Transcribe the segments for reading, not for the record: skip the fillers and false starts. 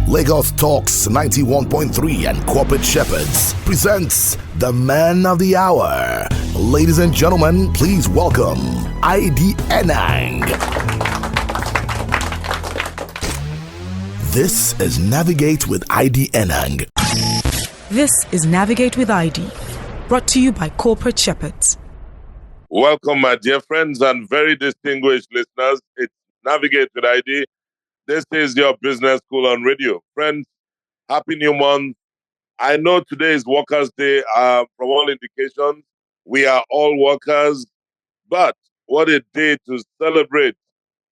Lagos Talks 91.3 and Corporate Shepherds presents the man of the hour. Ladies and gentlemen, please welcome ID Enang. This is Navigate with ID Enang. This is Navigate with ID, brought to you by Corporate Shepherds. Welcome, my dear friends and very distinguished listeners. It's Navigate with ID. This is your business school on radio. Friends, happy new month. I know today is Workers' Day. From all indications, we are all workers. But what a day to celebrate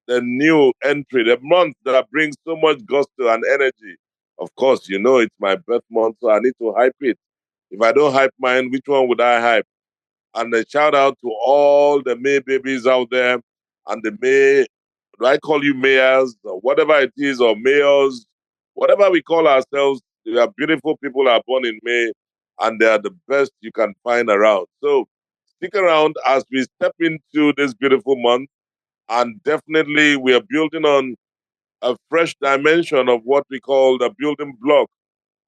the new entry, the month that brings so much gusto and energy. Of course, you know it's my birth month, so I need to hype it. If I don't hype mine, which one would I hype? And a shout out to all the May babies out there and the May, do I call you mayors, or whatever it is, or mayors, whatever we call ourselves. We are beautiful people are born in May, and they are the best you can find around. So stick around as we step into this beautiful month, and definitely we are building on a fresh dimension of what we call the building block,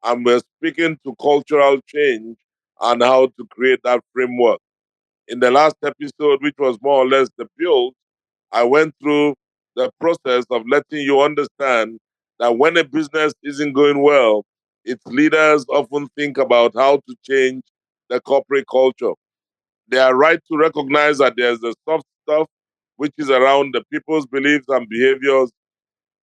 and we're speaking to cultural change and how to create that framework. In the last episode, which was more or less the build, I went through the process of letting you understand that when a business isn't going well, its leaders often think about how to change the corporate culture. They are right to recognize that there's the soft stuff, which is around the people's beliefs and behaviors.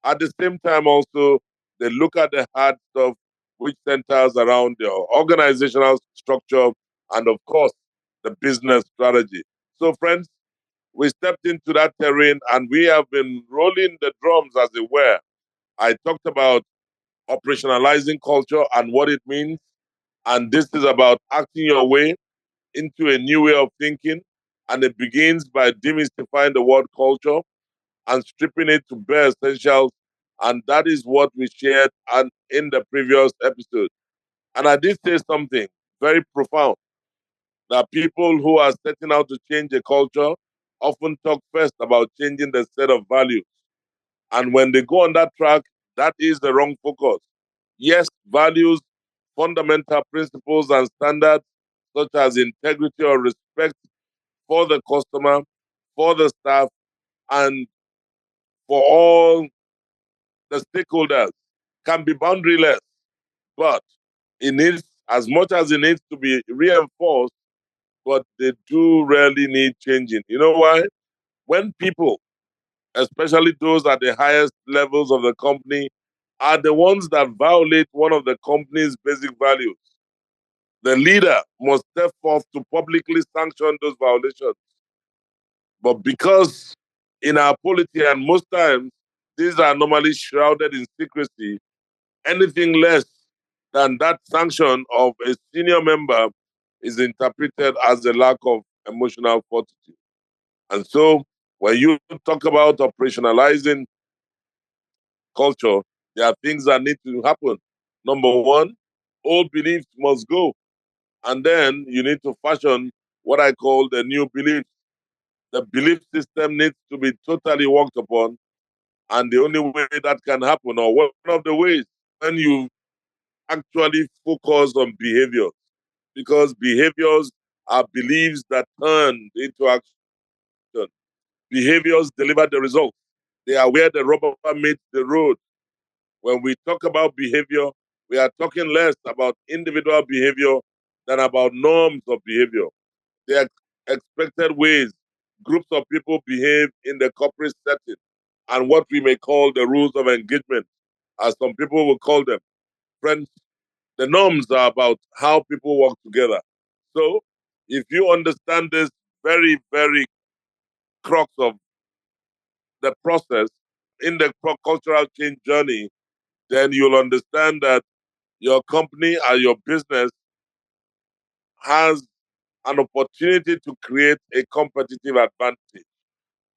At the same time, also, they look at the hard stuff, which centers around the organizational structure and, of course, the business strategy. So, friends, we stepped into that terrain and we have been rolling the drums, as it were. I talked about operationalizing culture and what it means. And this is about acting your way into a new way of thinking. And it begins by demystifying the word culture and stripping it to bare essentials. And that is what we shared in the previous episode. And I did say something very profound, that people who are setting out to change a culture often talk first about changing the set of values. And when they go on that track, that is the wrong focus. Yes, values, fundamental principles and standards such as integrity or respect for the customer, for the staff, and for all the stakeholders can be boundaryless, but it needs, as much as it needs to be reinforced, but they do really need changing. You know why? When people, especially those at the highest levels of the company, are the ones that violate one of the company's basic values, the leader must step forth to publicly sanction those violations. But because in our polity, and most times these are normally shrouded in secrecy, anything less than that sanction of a senior member is interpreted as a lack of emotional fortitude. And so when you talk about operationalizing culture, there are things that need to happen. Number one, old beliefs must go. And then you need to fashion what I call the new beliefs. The belief system needs to be totally worked upon. And the only way that can happen, or one of the ways, when you actually focus on behaviors, because behaviors are beliefs that turn into action. Behaviors deliver the results. They are where the rubber meets the road. When we talk about behavior, we are talking less about individual behavior than about norms of behavior. They are expected ways groups of people behave in the corporate setting and what we may call the rules of engagement, as some people will call them. Friends, the norms are about how people work together. So, if you understand this very, very crux of the process in the cultural change journey, then you'll understand that your company or your business has an opportunity to create a competitive advantage.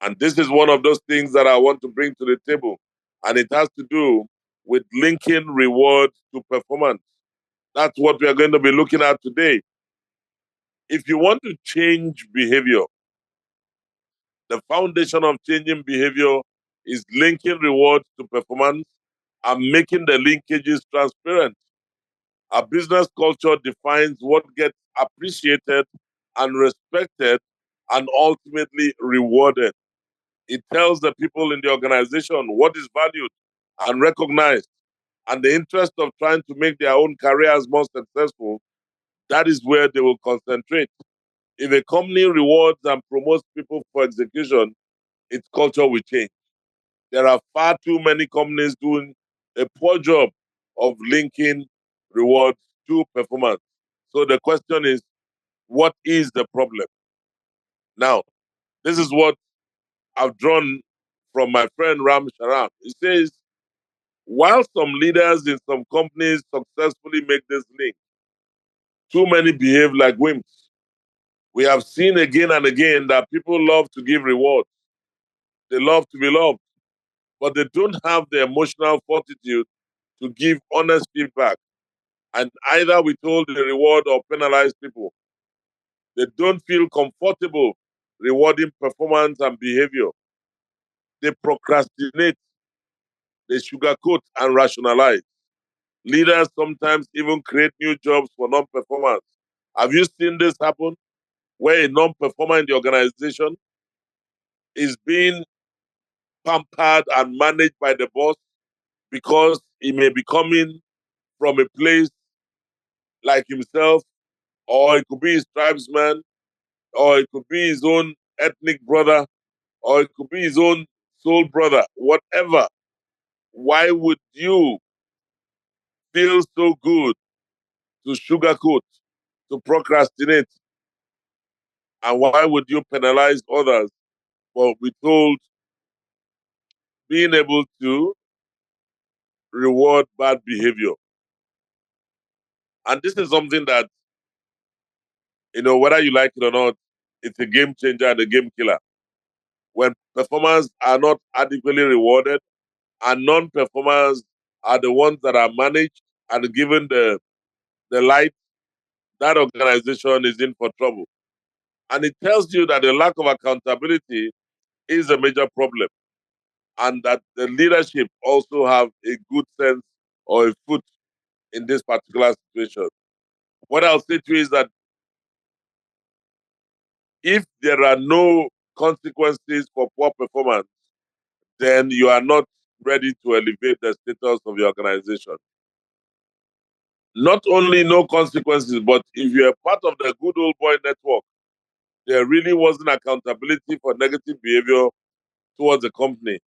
And this is one of those things that I want to bring to the table. And it has to do with linking reward to performance. That's what we are going to be looking at today. If you want to change behavior, the foundation of changing behavior is linking reward to performance and making the linkages transparent. A business culture defines what gets appreciated and respected and ultimately rewarded. It tells the people in the organization what is valued and recognized, and the interest of trying to make their own careers more successful, that is where they will concentrate. If a company rewards and promotes people for execution, its culture will change. There are far too many companies doing a poor job of linking rewards to performance. So the question is, what is the problem? Now, this is what I've drawn from my friend Ram Sharam. He says, while some leaders in some companies successfully make this link, too many behave like wimps. We have seen again and again that people love to give rewards. They love to be loved, but they don't have the emotional fortitude to give honest feedback and either withhold the reward or penalize people. They don't feel comfortable rewarding performance and behavior. They procrastinate, they sugarcoat and rationalize. Leaders sometimes even create new jobs for non-performers. Have you seen this happen? Where a non-performer in the organization is being pampered and managed by the boss because he may be coming from a place like himself, or it could be his tribesman, or it could be his own ethnic brother, or it could be his own soul brother, whatever. Why would you feel so good to sugarcoat, to procrastinate? And why would you penalize others for withhold being able to reward bad behavior? And this is something that, whether you like it or not, it's a game changer and a game killer. When performers are not adequately rewarded and non-performers are the ones that are managed and given the light, that organization is in for trouble. And it tells you that the lack of accountability is a major problem and that the leadership also have a good sense or a foot in this particular situation. What I'll say to you is that if there are no consequences for poor performance, then you are not ready to elevate the status of your organization. Not only no consequences, but if you're part of the good old boy network, there really wasn't accountability for negative behavior towards the company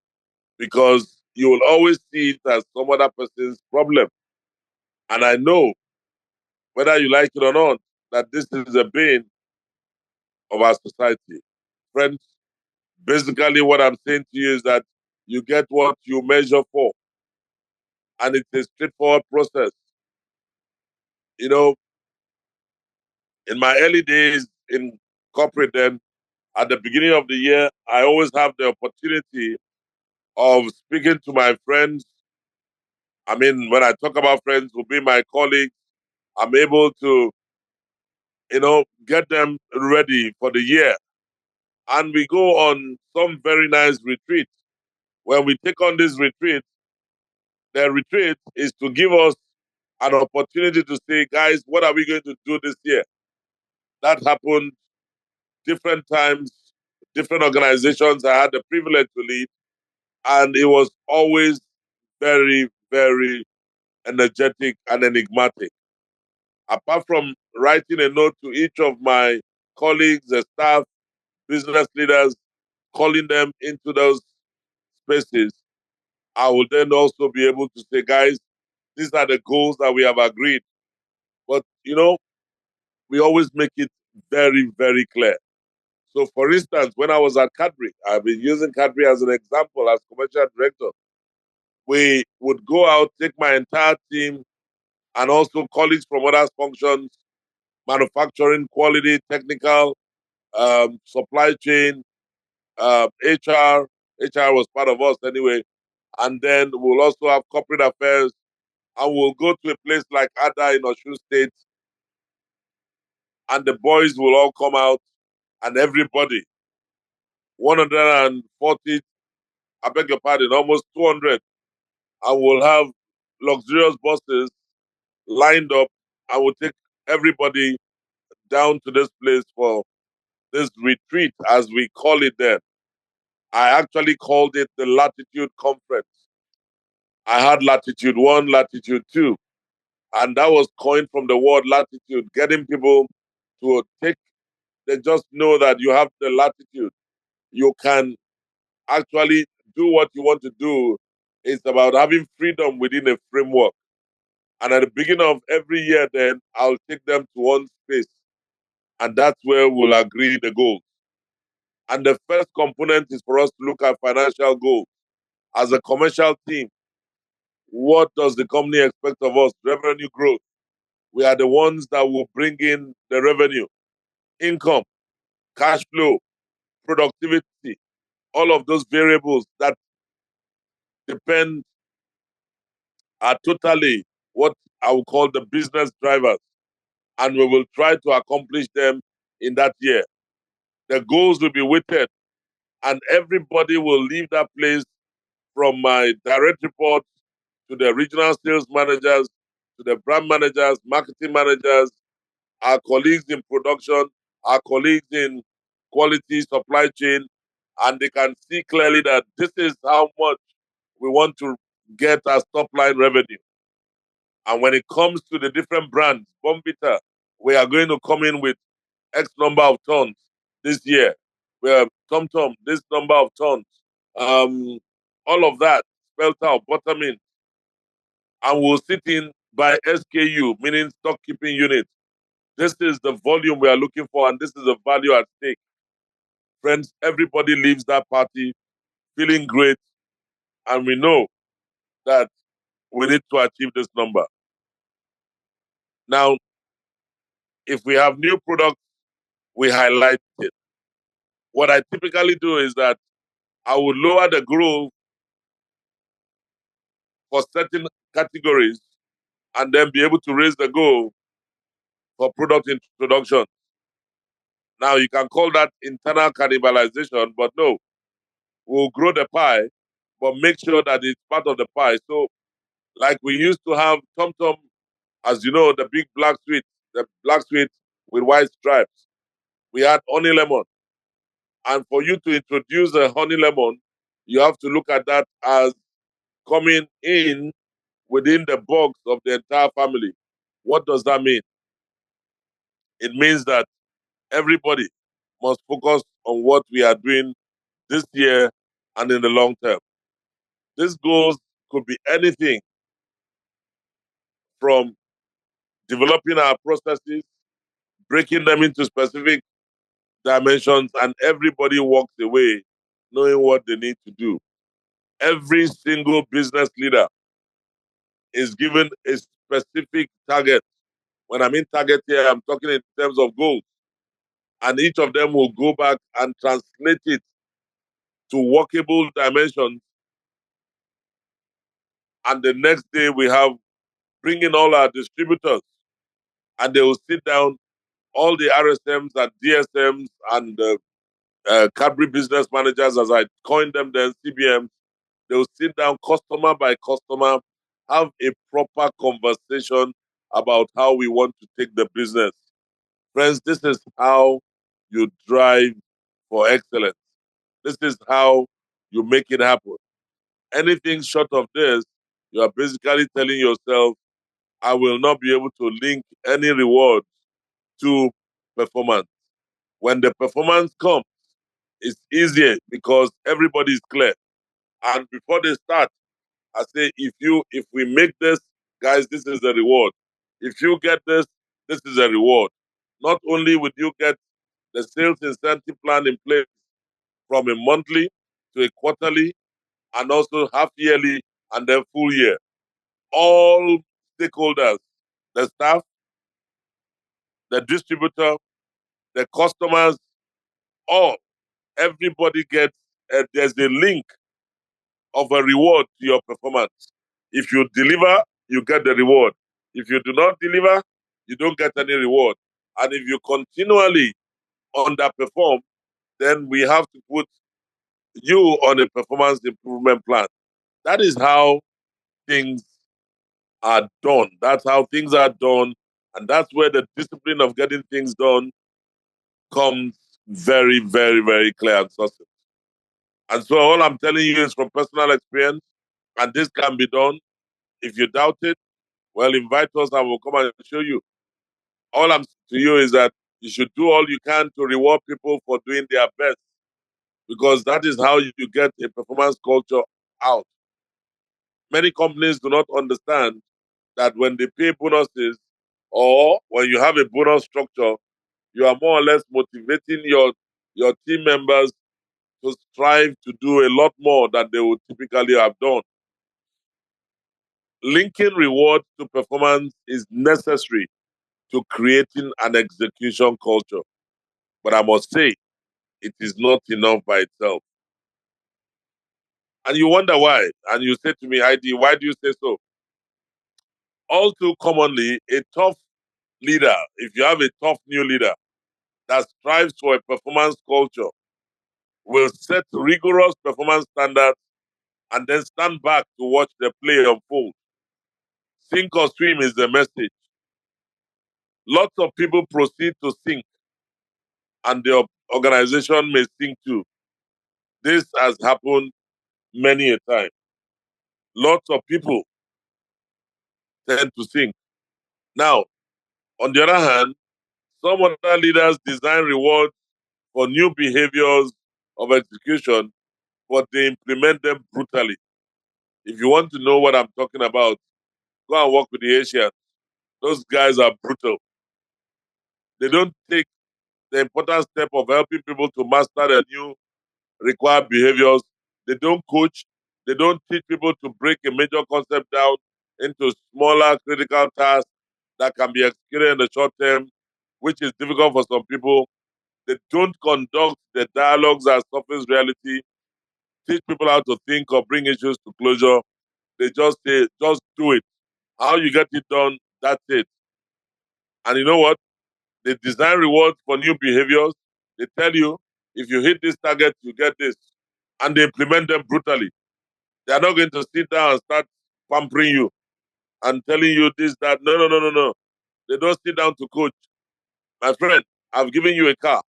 because you will always see it as some other person's problem. And I know, whether you like it or not, that this is a bane of our society. Friends, basically what I'm saying to you is that you get what you measure for. And it's a straightforward process. You know, in my early days in corporate then, at the beginning of the year, I always have the opportunity of speaking to my friends. I mean, when I talk about friends, will be my colleagues. I'm able to, get them ready for the year. And we go on some very nice retreat. When we take on this retreat, the retreat is to give us an opportunity to say, guys, what are we going to do this year? That happened different times, different organizations I had the privilege to lead. And it was always very, very energetic and enigmatic. Apart from writing a note to each of my colleagues, the staff, business leaders, calling them into those spaces, I will then also be able to say, guys, these are the goals that we have agreed. But, we always make it very, very clear. So, for instance, when I was at Cadbury, I've been using Cadbury as an example as commercial director. We would go out, take my entire team, and also colleagues from other functions, manufacturing, quality, technical, supply chain, HR. HR was part of us anyway. And then we'll also have corporate affairs. And we'll go to a place like Ada in Osun State. And the boys will all come out. And everybody, 140, I beg your pardon, almost 200 and we'll have luxurious buses lined up, and we'll take everybody down to this place for this retreat, as we call it then. I actually called it the Latitude Conference. I had Latitude 1, Latitude 2, and that was coined from the word latitude, getting people to take, they just know that you have the latitude. You can actually do what you want to do. It's about having freedom within a framework. And at the beginning of every year, then I'll take them to one space, and that's where we'll agree the goals. And the first component is for us to look at financial goals. As a commercial team, what does the company expect of us? Revenue growth. We are the ones that will bring in the revenue, income, cash flow, productivity, all of those variables that depend are totally what I will call the business drivers. And we will try to accomplish them in that year. The goals will be weighted, and everybody will leave that place, from my direct reports to the regional sales managers, to the brand managers, marketing managers, our colleagues in production, our colleagues in quality supply chain, and they can see clearly that this is how much we want to get as top line revenue. And when it comes to the different brands, Bombita, we are going to come in with X number of tons this year. We have TomTom, this number of tons. All of that spelled out, bottoming, and we'll sit in by SKU, meaning stock keeping unit. This is the volume we are looking for, and this is the value at stake. Friends, everybody leaves that party feeling great, and we know that we need to achieve this number. Now, if we have new products, we highlight it. What I typically do is that I would lower the growth for certain categories and then be able to raise the goal for product introduction. Now, you can call that internal cannibalization, but no, we'll grow the pie, but make sure that it's part of the pie. So, like we used to have TomTom, as you know, the big the black sweet with white stripes. We had honey lemon. And for you to introduce a honey lemon, you have to look at that as coming in within the box of the entire family. What does that mean? It means that everybody must focus on what we are doing this year and in the long term. This goals could be anything from developing our processes, breaking them into specific dimensions, and everybody walks away knowing what they need to do. Every single business leader is given a specific target. When I mean target here, I'm talking in terms of goals. And each of them will go back and translate it to workable dimensions. And the next day we have bringing all our distributors, and they will sit down, all the RSMs and DSMs and Cadbury business managers, as I coined them then, CBMs. They will sit down customer by customer, have a proper conversation about how we want to take the business. Friends, this is how you drive for excellence. This is how you make it happen. Anything short of this, you are basically telling yourself, I will not be able to link any reward to performance. When the performance comes, it's easier because everybody is clear. And before they start, I say, if we make this, guys, this is the reward. If you get this, this is a reward. Not only would you get the sales incentive plan in place from a monthly to a quarterly and also half yearly and then full year. All stakeholders, the staff, the distributor, the customers, all, everybody gets, there's a link of a reward to your performance. If you deliver, you get the reward. If you do not deliver, you don't get any reward. And if you continually underperform, then we have to put you on a performance improvement plan. That is how things are done. That's how things are done. And that's where the discipline of getting things done comes very, very, very clear and succinct. And so all I'm telling you is from personal experience, and this can be done. If you doubt it, well, invite us and we'll come and show you. All I'm saying to you is that you should do all you can to reward people for doing their best, because that is how you get a performance culture out. Many companies do not understand that when they pay bonuses or when you have a bonus structure, you are more or less motivating your team members to strive to do a lot more than they would typically have done. Linking reward to performance is necessary to creating an execution culture. But I must say, it is not enough by itself. And you wonder why. And you say to me, ID, why do you say so? All too commonly, a tough leader, if you have a tough new leader that strives for a performance culture, will set rigorous performance standards and then stand back to watch the play unfold. Sink or swim is the message. Lots of people proceed to sink, and the organization may sink too. This has happened many a time. Lots of people tend to sink. Now, on the other hand, some other leaders design rewards for new behaviors of execution, but they implement them brutally. If you want to know what I'm talking about, go and work with the Asians. Those guys are brutal. They don't take the important step of helping people to master their new required behaviors. They don't coach. They don't teach people to break a major concept down into smaller critical tasks that can be executed in the short term, which is difficult for some people. They don't conduct the dialogues that surface reality, teach people how to think or bring issues to closure. They just say, just do it. How you get it done, that's it. And you know what? They design rewards for new behaviors. They tell you, if you hit this target, you get this. And they implement them brutally. They are not going to sit down and start pampering you and telling you this, that. No, no, no, no, no. They don't sit down to coach. My friend, I've given you a car.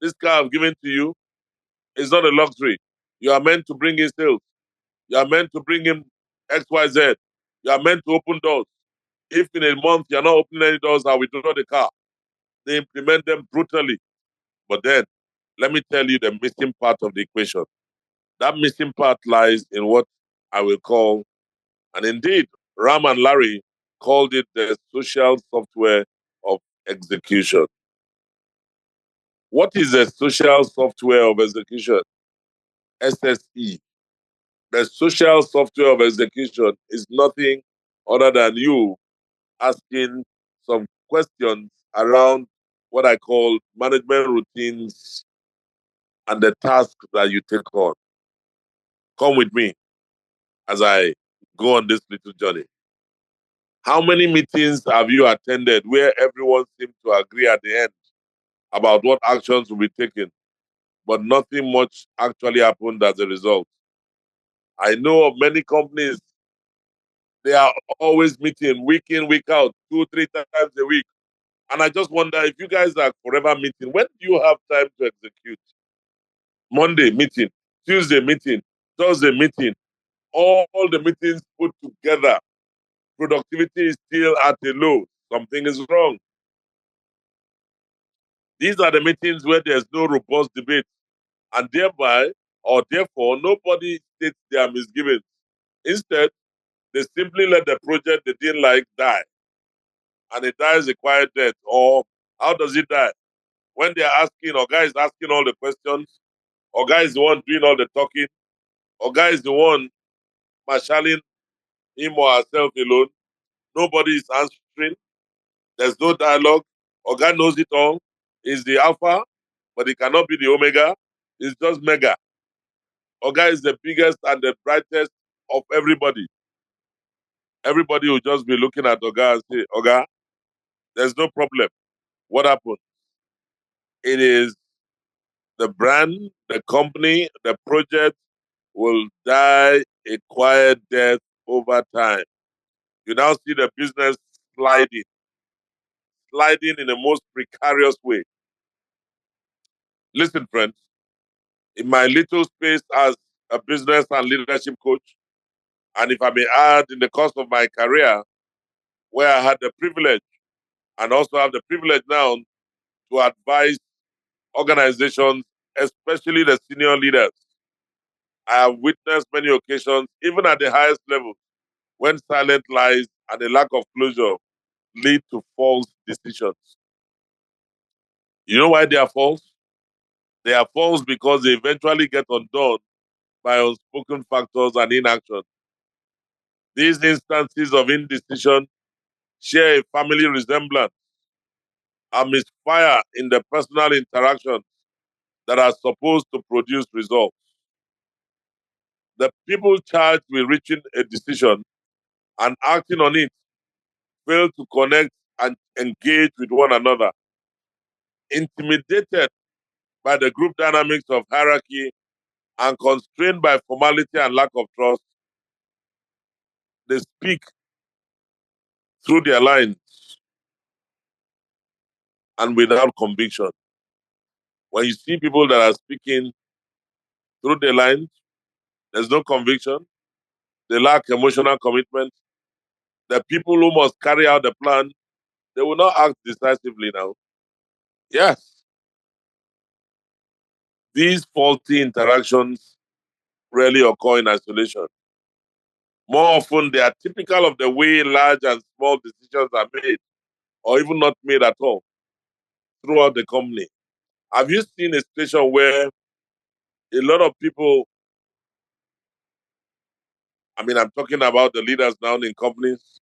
This car I've given to you is not a luxury. You are meant to bring in sales. You are meant to bring in XYZ. You are meant to open doors. If in a month you're not opening any doors, I will withdraw the car. They implement them brutally. But then, let me tell you the missing part of the equation. That missing part lies in what I will call, and indeed, Ram and Larry called it the social software of execution. What is the social software of execution? SSE. The social software of execution is nothing other than you asking some questions around what I call management routines and the tasks that you take on. Come with me as I go on this little journey. How many meetings have you attended where everyone seemed to agree at the end about what actions will be taken, but nothing much actually happened as a result? I know of many companies, they are always meeting week in, week out, 2, 3 times a week. And I just wonder, if you guys are forever meeting, when do you have time to execute? Monday meeting, Tuesday meeting, Thursday meeting, all the meetings put together. Productivity is still at a low. Something is wrong. These are the meetings where there's no robust debate, and thereby, or therefore, nobody states their misgivings. Instead, they simply let the project they didn't like die, and it dies a quiet death. Or how does it die? When they're asking, or guy is asking all the questions, or guy is the one doing all the talking, or guy is the one marshalling him or herself alone. Nobody is answering. There's no dialogue. Oga knows it all. He's the alpha, but he cannot be the omega. He's just mega. Oga is the biggest and the brightest of everybody. Everybody will just be looking at Oga and say, Oga, there's no problem. What happened? It is the brand, the company, the project will die a quiet death over time. You now see the business sliding in the most precarious way. Listen, friends, in my little space as a business and leadership coach, and if I may add, in the course of my career, where I had the privilege and also have the privilege now to advise organizations, especially the senior leaders, I have witnessed many occasions, even at the highest level, when silent lies and a lack of closure lead to false decisions. You know why they are false? They are false because they eventually get undone by unspoken factors and inaction. These instances of indecision share a family resemblance and misfire in the personal interactions that are supposed to produce results. The people charged with reaching a decision and acting on it fail to connect and engage with one another. Intimidated by the group dynamics of hierarchy and constrained by formality and lack of trust, they speak through their lines and without conviction. When you see people that are speaking through their lines, there's no conviction, they lack emotional commitment. The people who must carry out the plan, they will not act decisively now. Yes, these faulty interactions rarely occur in isolation. More often, they are typical of the way large and small decisions are made, or even not made at all, throughout the company. Have you seen a situation where a lot of people, I mean, I'm talking about the leaders now in companies,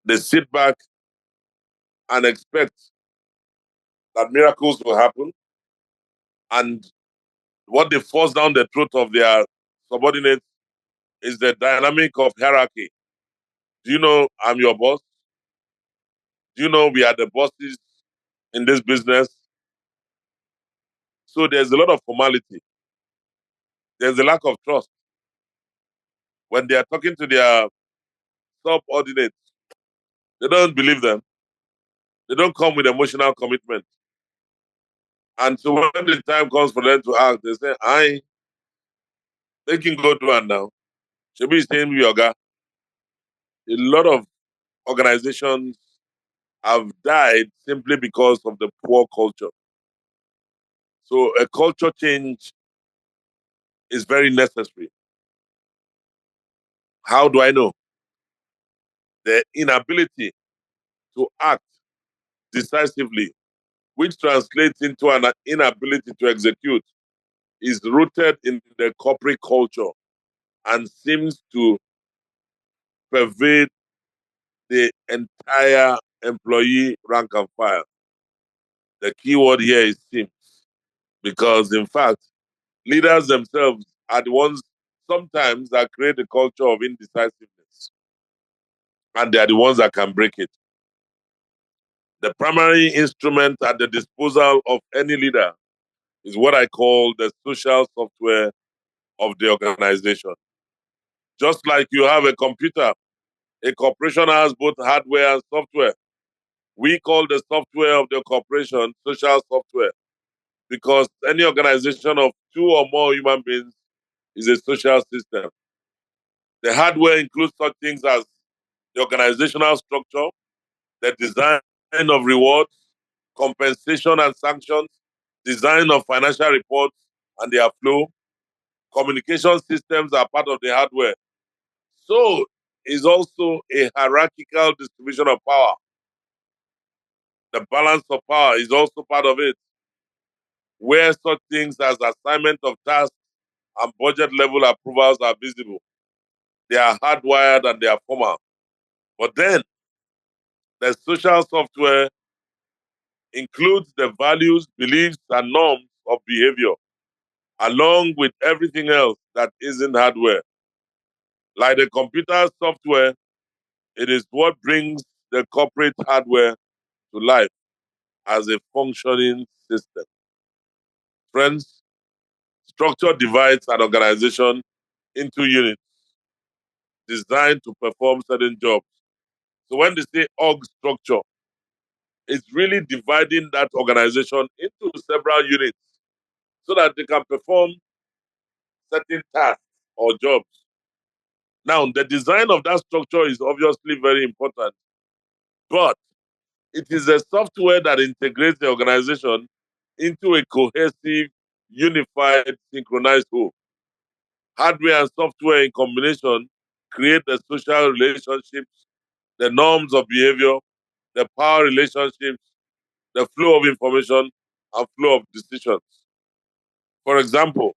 they sit back and expect that miracles will happen, and what they force down the throat of their subordinates is the dynamic of hierarchy. Do you know I'm your boss? Do you know we are the bosses in this business? So there's a lot of formality. There's a lack of trust. When they are talking to their subordinates, they don't believe them. They don't come with emotional commitment. And so when the time comes for them to act, they say, they can go to and now. Should be saying yoga. A lot of organizations have died simply because of the poor culture. So a culture change is very necessary. How do I know? The inability to act decisively, which translates into an inability to execute, is rooted in the corporate culture and seems to pervade the entire employee rank and file. The key word here is seems, because in fact, leaders themselves are the ones sometimes that create a culture of indecisiveness, and they are the ones that can break it. The primary instrument at the disposal of any leader is what I call the social software of the organization. Just like you have a computer, a corporation has both hardware and software. We call the software of the corporation social software because any organization of two or more human beings is a social system. The hardware includes such things as the organizational structure, the design of rewards, compensation and sanctions, design of financial reports and their flow. Communication systems are part of the hardware. So is also a hierarchical distribution of power. The balance of power is also part of it, where such things as assignment of tasks and budget level approvals are visible. They are hardwired and they are formal. But then the social software includes the values, beliefs, and norms of behavior, along with everything else that isn't hardware. Like the computer software, it is what brings the corporate hardware to life as a functioning system. Friends, structure divides an organization into units. designed to perform certain jobs. So when they say org structure, it's really dividing that organization into several units so that they can perform certain tasks or jobs. Now, the design of that structure is obviously very important, but it is a software that integrates the organization into a cohesive, unified, synchronized whole. Hardware and software in combination create the social relationships, the norms of behavior, the power relationships, the flow of information, and flow of decisions. For example,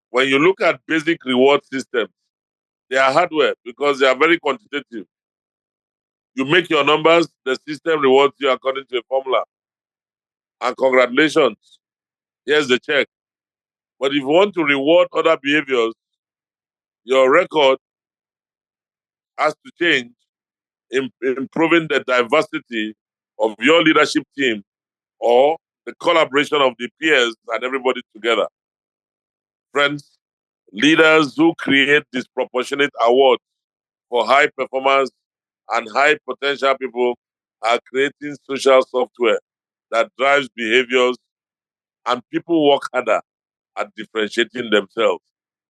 when you look at basic reward systems, they are hardware because they are very quantitative. You make your numbers, the system rewards you according to a formula. And congratulations, here's the check. But if you want to reward other behaviors, your record has to change in improving the diversity of your leadership team or the collaboration of the peers and everybody together. Friends, leaders who create disproportionate awards for high performers and high potential people are creating social software that drives behaviors and people work harder at differentiating themselves.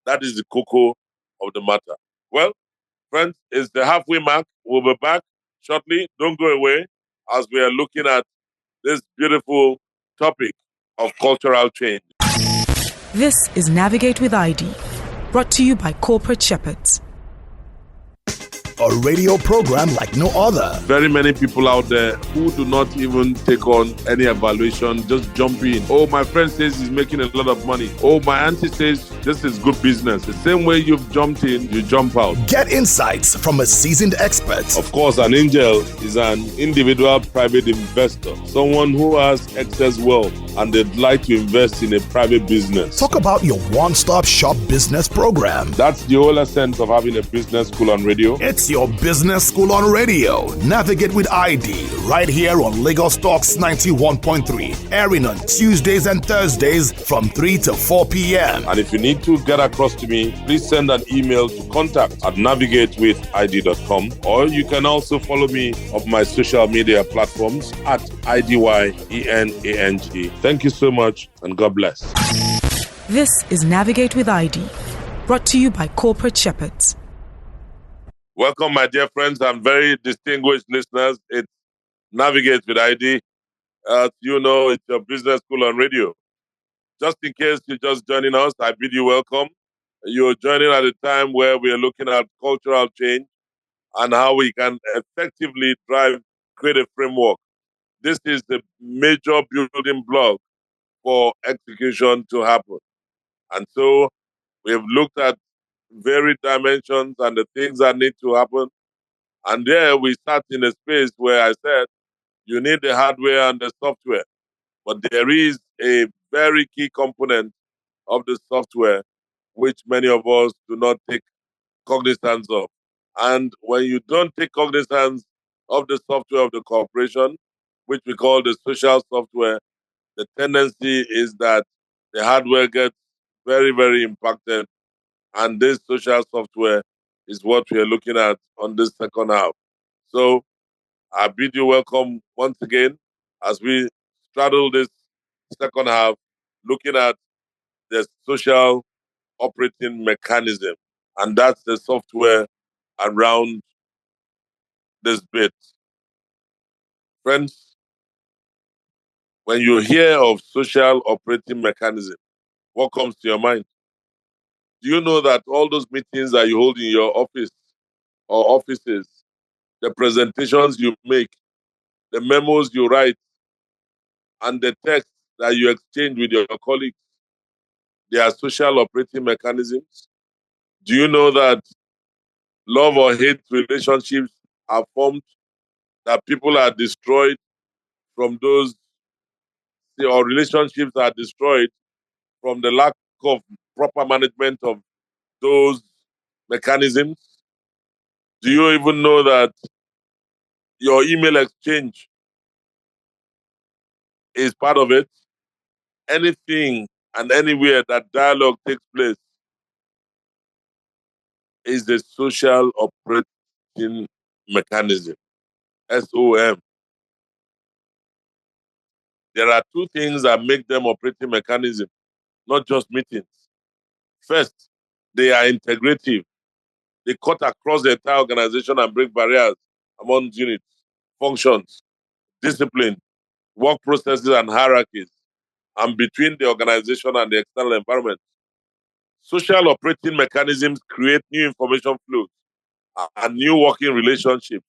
That is the cocoa of the matter. Well, friends, it's the halfway mark. We'll be back shortly. Don't go away as we are looking at this beautiful topic of cultural change. This is Navigate with ID, brought to you by Corporate Shepherds. A radio program like no other. Very many people out there who do not even take on any evaluation, just jump in. Oh, my friend says he's making a lot of money. Oh, my auntie says this is good business. The same way you've jumped in, you jump out. Get insights from a seasoned expert. Of course, an angel is an individual private investor, someone who has excess wealth and they'd like to invest in a private business. Talk about your one-stop shop business program. That's the whole essence of having a business school on radio. It's your business school on radio. Navigate with ID right here on Lagos Talks 91.3, airing on Tuesdays and Thursdays from 3 to 4 p.m. And if you need to get across to me, please send an email to contact@navigatewithid.com, or you can also follow me on my social media platforms at IDYENANG. Thank you so much and God bless. This is Navigate with ID, brought to you by Corporate Shepherds. Welcome, my dear friends and very distinguished listeners. It's Navigate with ID. As you know, it's your business school on radio. Just in case you're just joining us, I bid you welcome. You're joining at a time where we are looking at cultural change and how we can effectively create a framework. This is the major building block for execution to happen. And so we've looked at varied dimensions and the things that need to happen. And there we start in a space where I said you need the hardware and the software. But there is a very key component of the software which many of us do not take cognizance of. And when you don't take cognizance of the software of the corporation, which we call the social software, the tendency is that the hardware gets very, very impacted. And this social software is what we are looking at on this second half. So I bid you welcome once again as we straddle this second half, looking at the social operating mechanism. And that's the software around this bit. Friends, when you hear of social operating mechanism, what comes to your mind? Do you know that all those meetings that you hold in your office or offices, the presentations you make, the memos you write, and the text that you exchange with your colleagues, they are social operating mechanisms? Do you know that love or hate relationships are formed, that people are destroyed from those, or relationships are destroyed from the lack of proper management of those mechanisms? Do you even know that your email exchange is part of it? Anything and anywhere that dialogue takes place is the social operating mechanism, SOM. There are two things that make them operating mechanism, not just meetings. First, they are integrative. They cut across the entire organization and break barriers among units, functions, discipline, work processes, and hierarchies, and between the organization and the external environment. Social operating mechanisms create new information flows and new working relationships.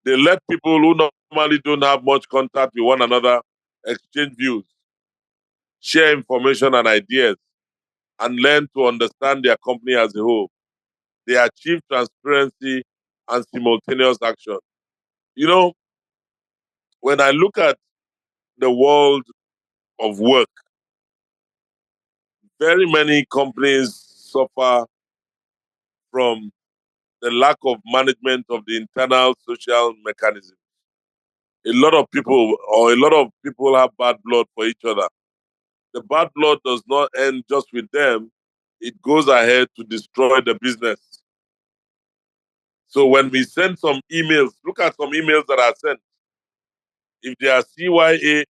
They let people who normally don't have much contact with one another exchange views, share information and ideas, and learn to understand their company as a whole. They achieve transparency and simultaneous action. You know, when I look at the world of work, very many companies suffer from the lack of management of the internal social mechanism. A lot of people, or a lot of people, have bad blood for each other. The bad blood does not end just with them, it goes ahead to destroy the business. So when we send some emails, look at some emails that are sent. If they are CYA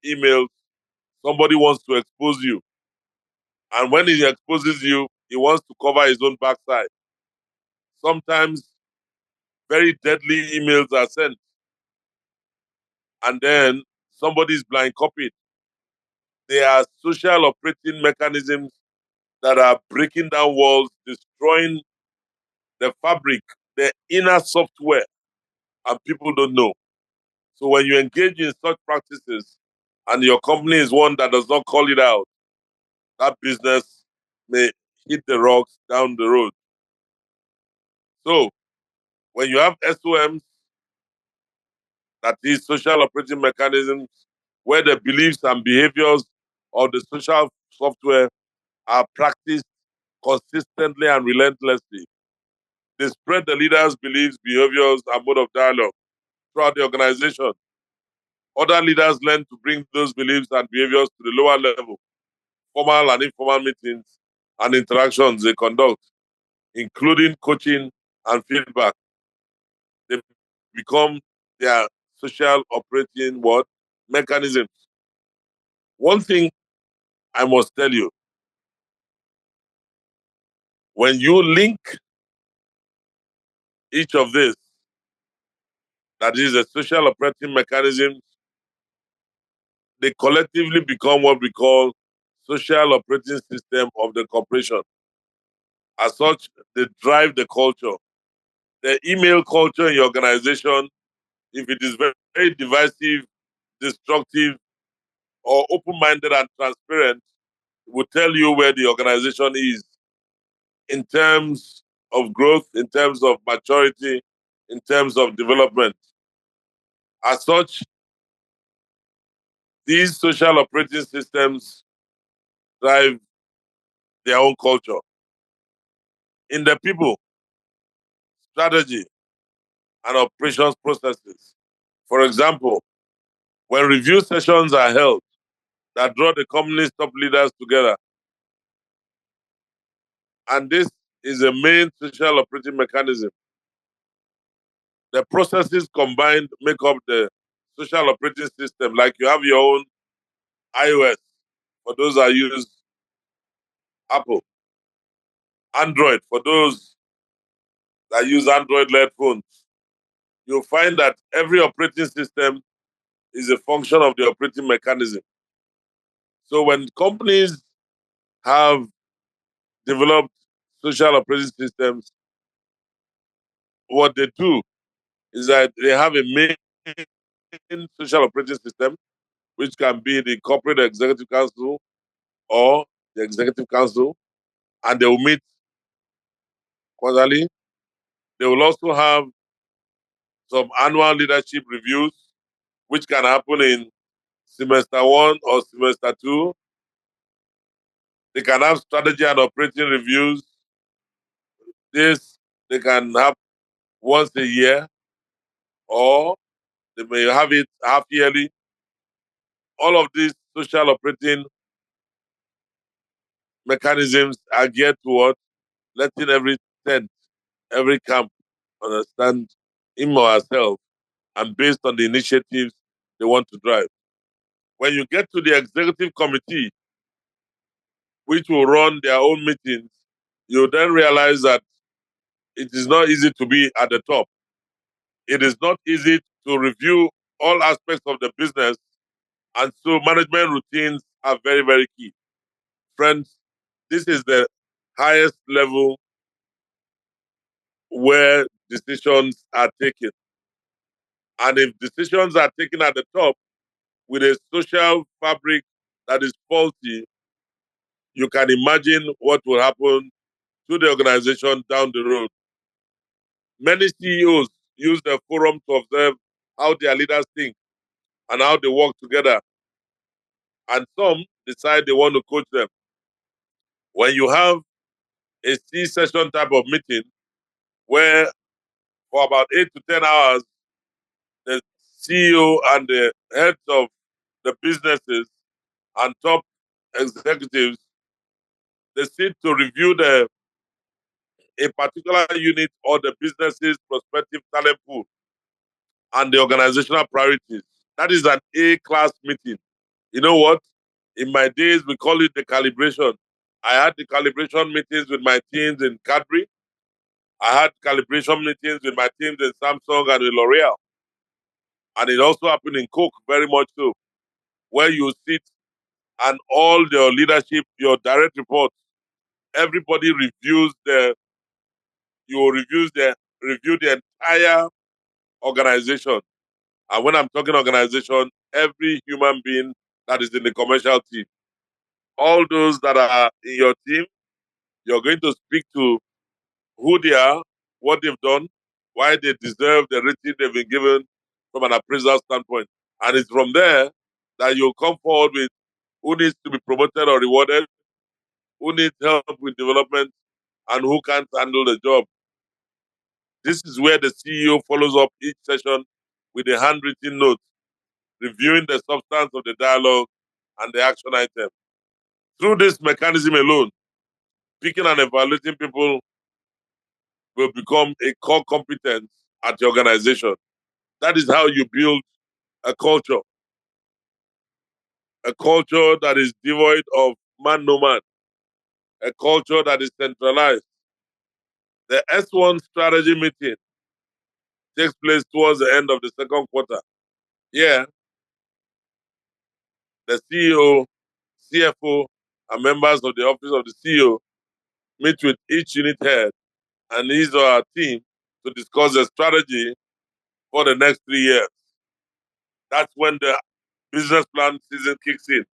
emails, somebody wants to expose you. And when he exposes you, he wants to cover his own backside. Sometimes very deadly emails are sent. And then somebody is blind copied. They are social operating mechanisms that are breaking down walls, destroying the fabric, the inner software, and people don't know. So when you engage in such practices and your company is one that does not call it out, that business may hit the rocks down the road. So when you have SOMs, that is social operating mechanisms, where the beliefs and behaviors of the social software are practiced consistently and relentlessly, they spread the leaders' beliefs, behaviors, and mode of dialogue throughout the organization. Other leaders learn to bring those beliefs and behaviors to the lower level, formal and informal meetings and interactions they conduct, including coaching and feedback. They become their social operating what? Mechanisms. One thing I must tell you, when you link each of this, that is a social operating mechanism, they collectively become what we call social operating system of the corporation. As such, they drive the culture. The email culture in your organization, if it is very, very divisive, destructive, or open-minded and transparent, will tell you where the organization is in terms of growth, in terms of maturity, in terms of development. As such, these social operating systems drive their own culture. In the people, strategy, and operations processes. For example, when review sessions are held that draw the company's top leaders together, and this is a main social operating mechanism. The processes combined make up the social operating system. Like you have your own iOS for those that use Apple, Android for those that use Android-led phones. You'll find that every operating system is a function of the operating mechanism. So when companies have developed social operating systems, what they do is that they have a main social operating system, which can be the corporate executive council or the executive council, and they will meet quarterly. They will also have some annual leadership reviews, which can happen in semester one or semester two. They can have strategy and operating reviews. This they can have once a year, or they may have it half yearly. All of these social operating mechanisms are geared towards letting every tent, every camp, understand him or herself, and based on the initiatives they want to drive. When you get to the executive committee, which will run their own meetings, you then realize that it is not easy to be at the top. It is not easy to review all aspects of the business, and so management routines are very, very key. Friends, this is the highest level where decisions are taken. And if decisions are taken at the top with a social fabric that is faulty, you can imagine what will happen to the organization down the road. Many CEOs use the forum to observe how their leaders think and how they work together. And some decide they want to coach them. When you have a C-session type of meeting where for about 8 to 10 hours, the CEO and the heads of the businesses and top executives, they sit to review a particular unit or the business's prospective talent pool and the organizational priorities. That is an A-class meeting. You know what? In my days, we call it the calibration. I had the calibration meetings with my teams in Cadbury. I had calibration meetings with my teams in Samsung and in L'Oreal. And it also happened in Coke, very much so, where you sit and all your leadership, your direct reports, everybody review the entire organization. And when I'm talking organization, every human being that is in the commercial team, all those that are in your team, you're going to speak to who they are, what they've done, why they deserve the rating they've been given from an appraisal standpoint. And it's from there that you'll come forward with who needs to be promoted or rewarded, who needs help with development, and who can't handle the job. This is where the CEO follows up each session with a handwritten note, reviewing the substance of the dialogue and the action item. Through this mechanism alone, picking and evaluating people will become a core competence at the organization. That is how you build a culture that is devoid of man no man, a culture that is centralized. The S1 strategy meeting takes place towards the end of the second quarter. Here, the CEO, CFO, and members of the office of the CEO meet with each unit head and his or her team to discuss the strategy for the next 3 years. That's when the business plan season kicks in.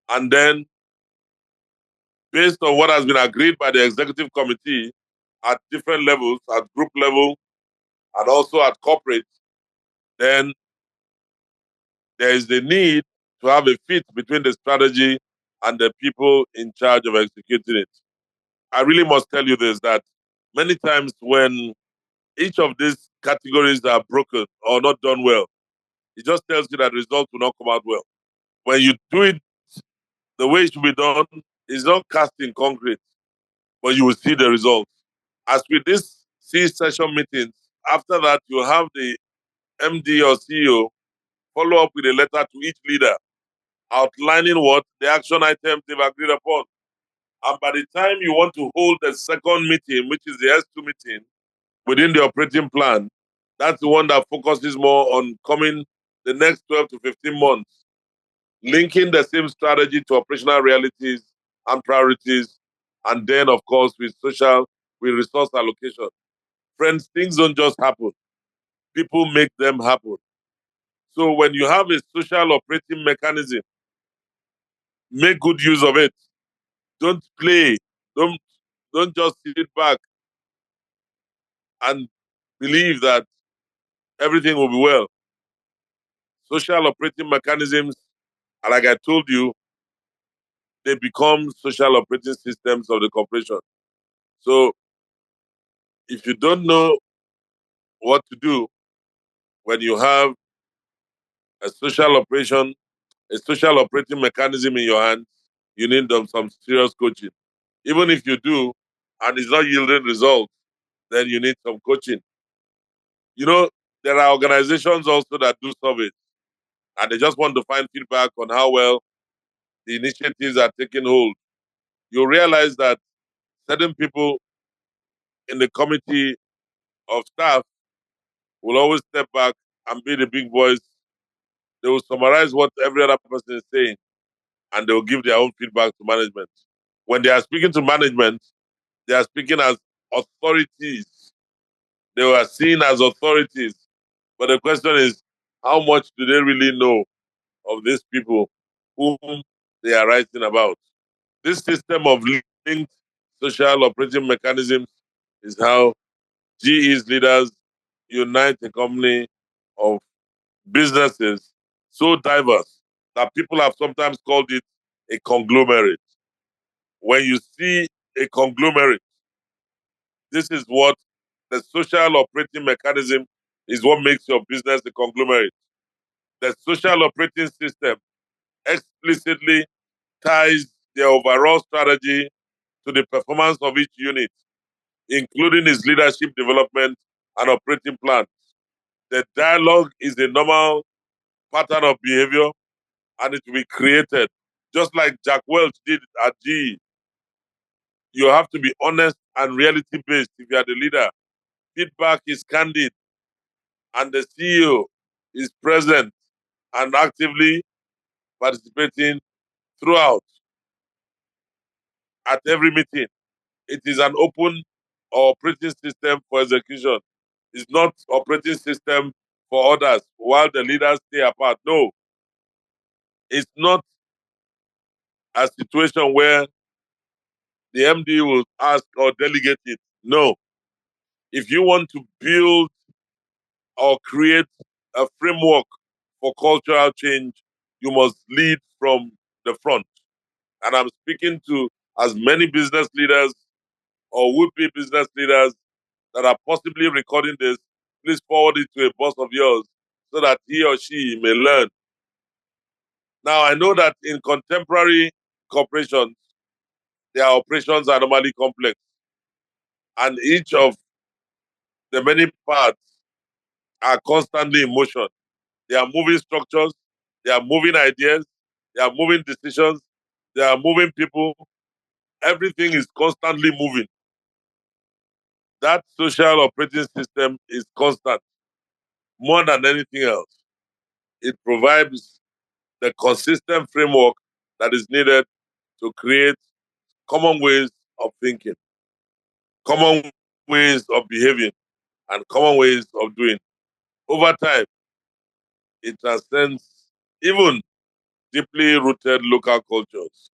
And then, based on what has been agreed by the executive committee at different levels, at group level and also at corporate, then there is the need to have a fit between the strategy and the people in charge of executing it. I really must tell you this, that many times when each of these categories are broken or not done well, it just tells you that results will not come out well. When you do it the way it should be done, it's not cast in concrete, but you will see the results. As with this C-session meetings, after that, you have the MD or CEO follow up with a letter to each leader outlining what the action items they've agreed upon. And by the time you want to hold the second meeting, which is the S2 meeting, within the operating plan, that's the one that focuses more on coming the next 12 to 15 months, linking the same strategy to operational realities and priorities, and then, of course, with resource allocation. Friends, things don't just happen. People make them happen. So when you have a social operating mechanism, make good use of it. Don't play. Don't don't just sit back and believe that everything will be well. Social operating mechanisms, like I told you, they become social operating systems of the corporation. So if you don't know what to do when you have a social operation, a social operating mechanism in your hands, you need some serious coaching. Even if you do, and it's not yielding results, then you need some coaching. You know, there are organizations also that do surveys, and they just want to find feedback on how well the initiatives are taking hold. You realize that certain people in the committee of staff will always step back and be the big boys. They will summarize what every other person is saying, and they will give their own feedback to management. When they are speaking to management, they are speaking as authorities. They were seen as authorities. But the question is, how much do they really know of these people whom they are writing about? This system of linked social operating mechanisms is how GE's leaders unite a company of businesses so diverse that people have sometimes called it a conglomerate. When you see a conglomerate, this is what the social operating mechanism is what makes your business a conglomerate. The social operating system explicitly ties their overall strategy to the performance of each unit, including its leadership development and operating plans. The dialogue is a normal pattern of behavior and it will be created. Just like Jack Welch did at GE, you have to be honest and reality based if you are the leader. Feedback is candid and the CEO is present and actively participating throughout at every meeting. It is an open operating system for execution. It's not operating system for others while the leaders stay apart. No, it's not a situation where the MD will ask or delegate it. No. If you want to build or create a framework for cultural change, you must lead from the front. And I'm speaking to as many business leaders or would-be business leaders that are possibly recording this. Please forward it to a boss of yours so that he or she may learn. Now, I know that in contemporary corporations, their operations are normally complex, and each of the many parts are constantly in motion. They are moving structures, they are moving ideas, they are moving decisions, they are moving people. Everything is constantly moving. That social operating system is constant more than anything else. It provides the consistent framework that is needed to create common ways of thinking, common ways of behaving, and common ways of doing. Over time, it transcends even deeply rooted local cultures.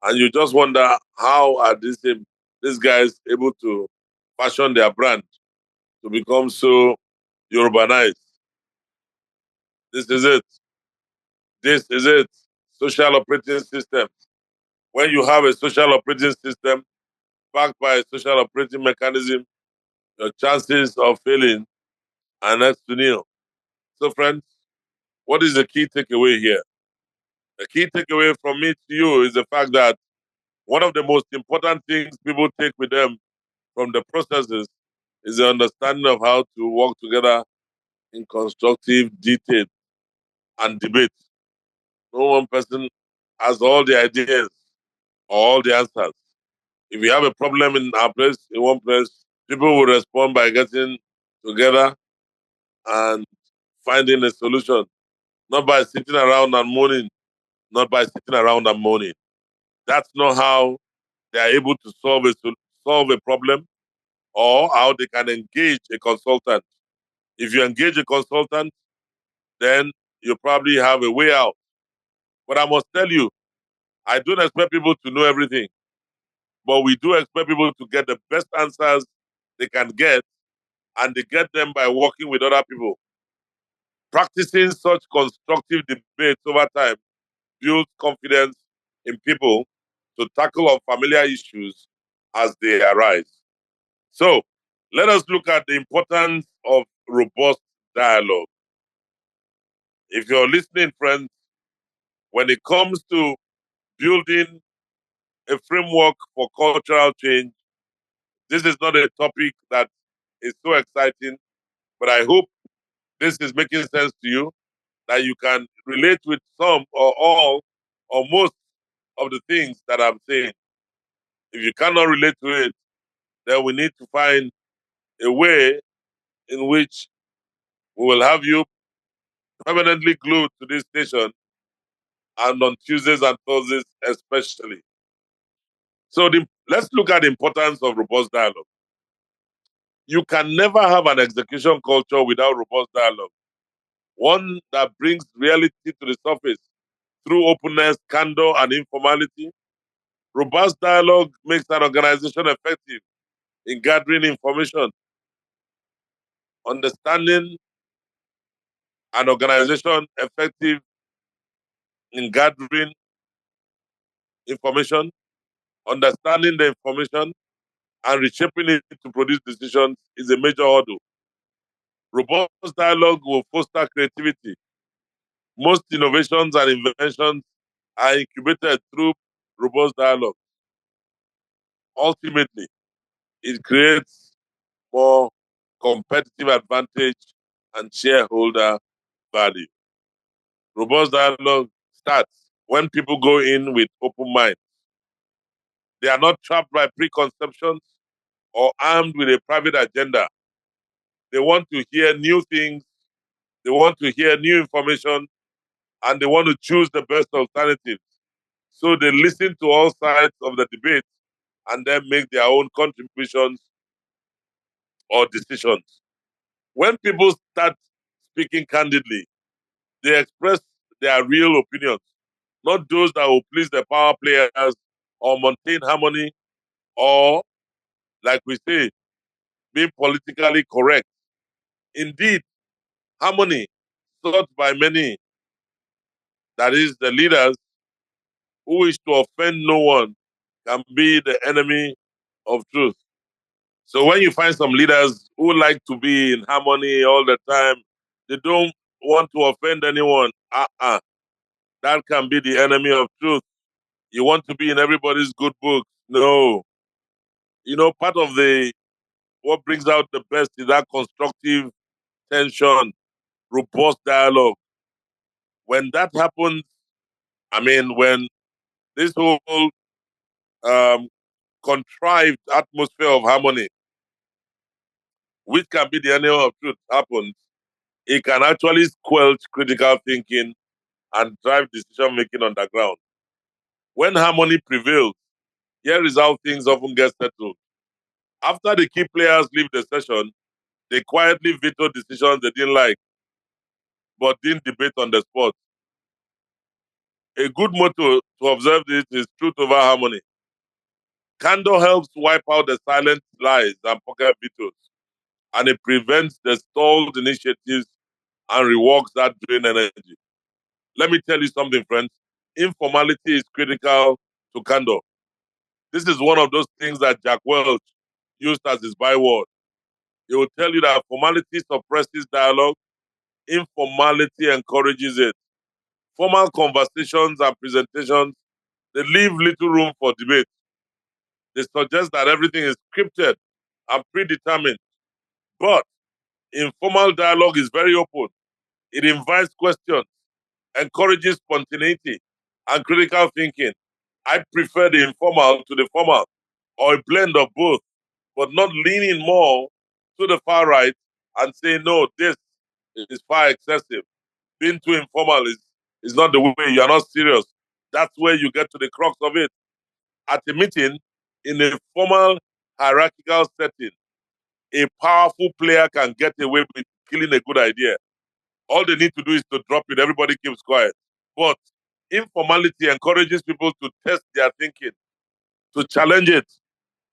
And you just wonder how are these guys able to fashion their brand to become so urbanized. This is it. This is it. Social operating system. When you have a social operating system backed by a social operating mechanism, your chances of failing are next to nil. So, friends, what is the key takeaway here? The key takeaway from me to you is the fact that one of the most important things people take with them from the processes is the understanding of how to work together in constructive detail and debate. No one person has all the ideas or all the answers. If we have a problem in our place, in one place, people will respond by getting together and finding a solution, not by sitting around and moaning, not by sitting around and moaning. That's not how they are able to solve a problem or how they can engage a consultant. If you engage a consultant, then you probably have a way out. But I must tell you, I don't expect people to know everything, but we do expect people to get the best answers they can get, and they get them by working with other people. Practicing such constructive debates over time builds confidence in people to tackle unfamiliar issues as they arise. So, let us look at the importance of robust dialogue. If you're listening, friends, when it comes to building a framework for cultural change, This is not a topic that is so exciting, but I hope this is making sense to you, that you can relate with some or all or most of the things that I'm saying. If you cannot relate to it, then we need to find a way in which we will have you permanently glued to this station, and on Tuesdays and Thursdays especially. So let's look at the importance of robust dialogue. You can never have an execution culture without robust dialogue, one that brings reality to the surface through openness, candor, and informality. Robust dialogue makes an organization effective in gathering information, understanding an organization effective in gathering information, understanding the information, and reshaping it to produce decisions is a major hurdle. Robust dialogue will foster creativity. Most innovations and inventions are incubated through robust dialogue. Ultimately, it creates more competitive advantage and shareholder value. Robust dialogue starts when people go in with open minds. They are not trapped by preconceptions or armed with a private agenda. They want to hear new things, they want to hear new information, and they want to choose the best alternatives. So they listen to all sides of the debate and then make their own contributions or decisions. When people start speaking candidly, they express their real opinions, not those that will please the power players or maintain harmony or, like we say, being politically correct. Indeed, harmony sought by many, that is, the leaders who wish to offend no one, can be the enemy of truth. So when you find some leaders who like to be in harmony all the time, they don't want to offend anyone. That can be the enemy of truth. You want to be in everybody's good books. No. Part of the what brings out the best is that constructive tension, robust dialogue. When that happens, when this whole um, contrived atmosphere of harmony, which can be the enemy of truth, happens, it can actually squelch critical thinking and drive decision making on the ground. When harmony prevails, here is how things often get settled. After the key players leave the session, they quietly veto decisions they didn't like, but didn't debate on the spot. A good motto to observe this is truth over harmony. Candor helps wipe out the silent lies and pocket vetoes, and it prevents the stalled initiatives and reworks that drain energy. Let me tell you something, friends. Informality is critical to candor. This is one of those things that Jack Welch used as his byword. He will tell you that formality suppresses dialogue, informality encourages it. Formal conversations and presentations, they leave little room for debate. They suggest that everything is scripted and predetermined. But informal dialogue is very open. It invites questions, encourages spontaneity and critical thinking. I prefer the informal to the formal, or a blend of both, but not leaning more to the far right and saying, no, this is far excessive. Being too informal is not the way. You're not serious. That's where you get to the crux of it. At a meeting, in a formal hierarchical setting, a powerful player can get away with killing a good idea. All they need to do is to drop it. Everybody keeps quiet. But informality encourages people to test their thinking, to challenge it,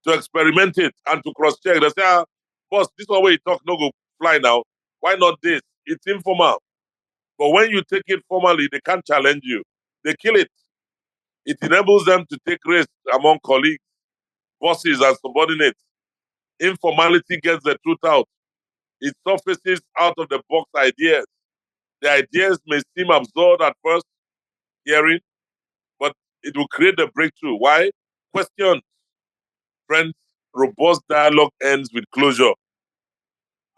to experiment it, and to cross-check. They say, boss, this one way you talk no go fly now. Why not this? It's informal. But when you take it formally, they can't challenge you. They kill it. It enables them to take risks among colleagues, bosses, and subordinates. Informality gets the truth out. It surfaces out of the box ideas. The ideas may seem absurd at first hearing, but it will create a breakthrough. Why? Questions, friends. robust dialogue ends with closure.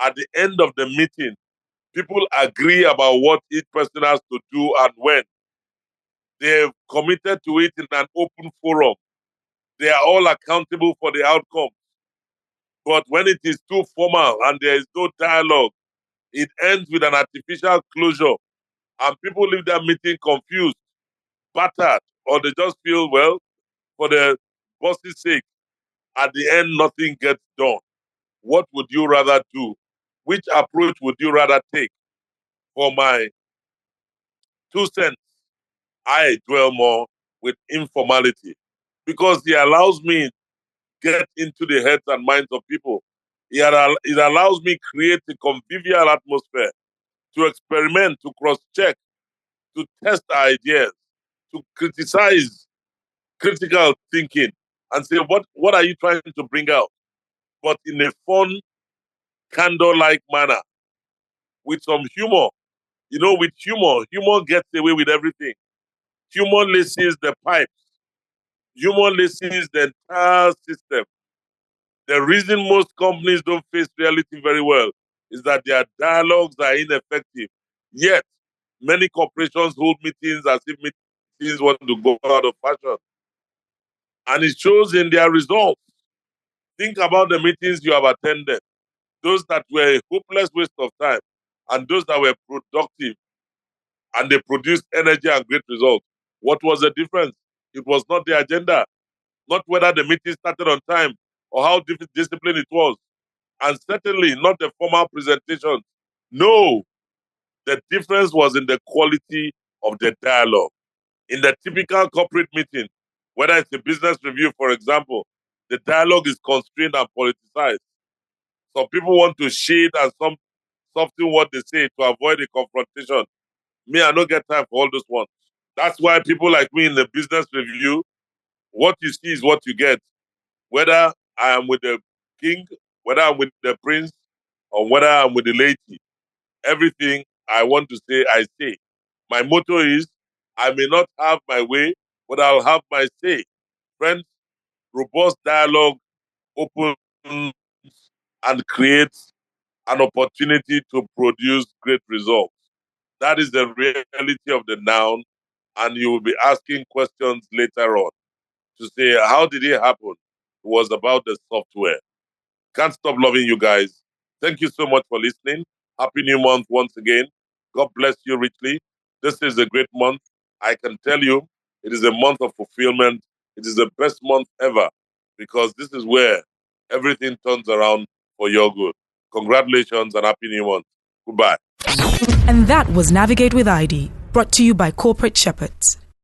At the end of the meeting, people agree about what each person has to do and when. They've committed to it in an open forum. They are all accountable for the outcome. But when it is too formal and there is no dialogue, it ends with an artificial closure, and people leave that meeting confused, battered, or they just feel, well, for the boss's sake, at the end, nothing gets done. What would you rather do? Which approach would you rather take? For my 2 cents, I dwell more with informality because it allows me get into the heads and minds of people. It allows me create a convivial atmosphere to experiment, to cross-check, to test ideas, to criticize critical thinking and say, what are you trying to bring out? But in a fun, candor-like manner, with some humor. You know, with humor gets away with everything. Humor laces the pipes. Humor laces the entire system. The reason most companies don't face reality very well is that their dialogues are ineffective. Yet, many corporations hold meetings as if meetings want to go out of fashion. And it shows in their results. Think about the meetings you have attended, those that were a hopeless waste of time, and those that were productive and they produced energy and great results. What was the difference? It was not the agenda, not whether the meeting started on time or how disciplined it was, and certainly not the formal presentation. No, the difference was in the quality of the dialogue. In the typical corporate meeting, whether it's a business review, for example, the dialogue is constrained and politicized. Some people want to shade and soften what they say to avoid a confrontation. Me, I don't get time for all those ones. That's why people like me in the business review, what you see is what you get. Whether I am with the king, whether I'm with the prince, or whether I'm with the lady, everything I want to say, I say. My motto is, I may not have my way, but I'll have my say. Friends, robust dialogue opens and creates an opportunity to produce great results. That is the reality of the noun, and you will be asking questions later on to say, how did it happen? It was about the software. Can't stop loving you guys. Thank you so much for listening. Happy New Month once again. God bless you richly. This is a great month. I can tell you, it is a month of fulfillment. It is the best month ever because this is where everything turns around for your good. Congratulations and Happy New Month. Goodbye. And that was Navigate with ID, brought to you by Corporate Shepherds.